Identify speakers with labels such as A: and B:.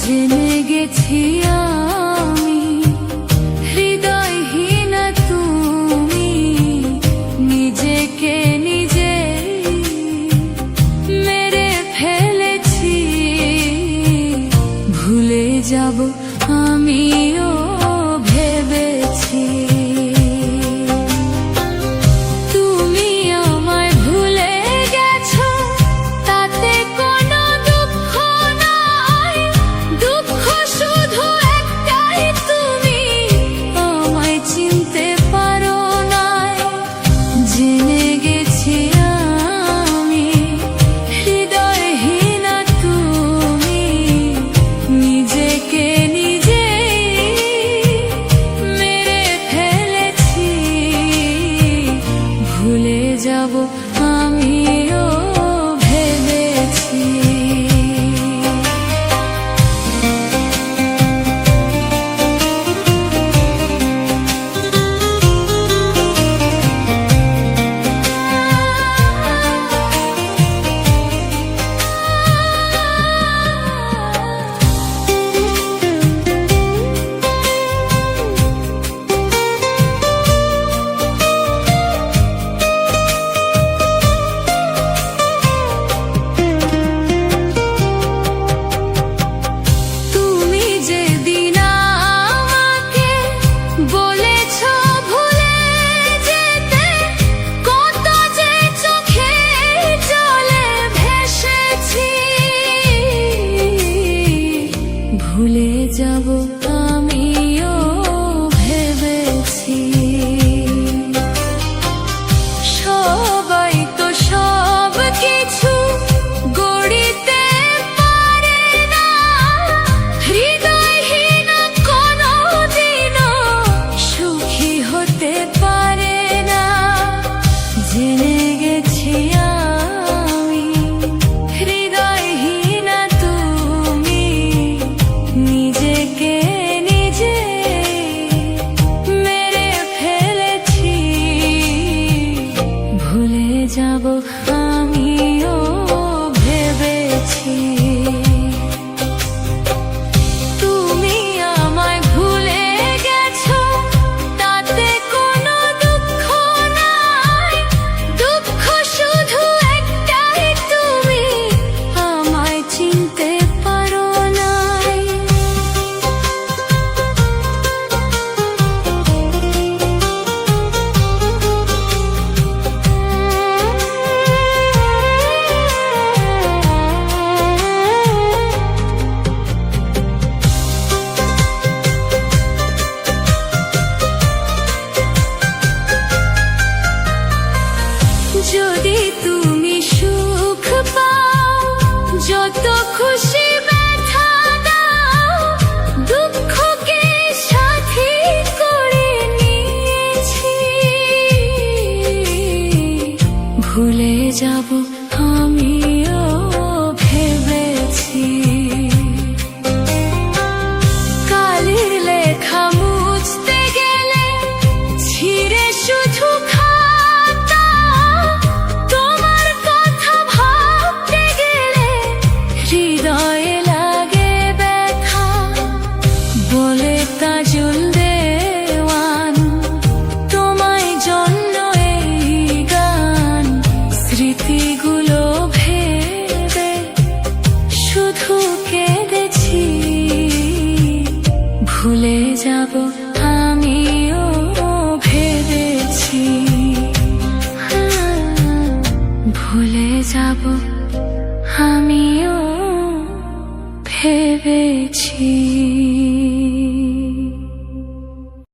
A: জেনে গেছি আমি হৃদয়হীন তুমি, নিজেকে নিজে মেরে ফেলেছি। ভুলে যাব আমিও ভেবেছি। যাব আমিও ভেবেছি। ভুলে যাব আমিও ভেবেছি। সবাই তো সব কিছু গড়িতে পারে না, হৃদয়হীন কোনোদিনও সুখী হতে পারে না। জেনে গেছি আমি হৃদয়হীন তুমি, নিজেকে নিজে মেরে ফেলেছি। ভুলে যাব আমিও ভেবেছি। তুমি আমায় ভুলে গেছো, তাতে কোনো দুঃখ নাই। দুঃখ শুধু একটাই, তুমি আমায় চিনতে পারো নাই। যদি তুমি সুখ পাও, যত খুশি ব্যথা দাও, দুঃখকে সাথী করে নিয়েছি। ভুলে যাব আমিও ভেবেছি। কালির লেখা মুছতে গেলে ছিঁড়ে শুধু হৃদয়ে লাগে ব্যথা। বলে তাজুল দেওয়ান, তোমায় জন্য এই গান। স্মৃতিগুলো ভেবে শুধু কেঁদেছি। ভুলে যাব আমিও ভেবেছি। ভুলে যাব। আমিও ভেবেছি।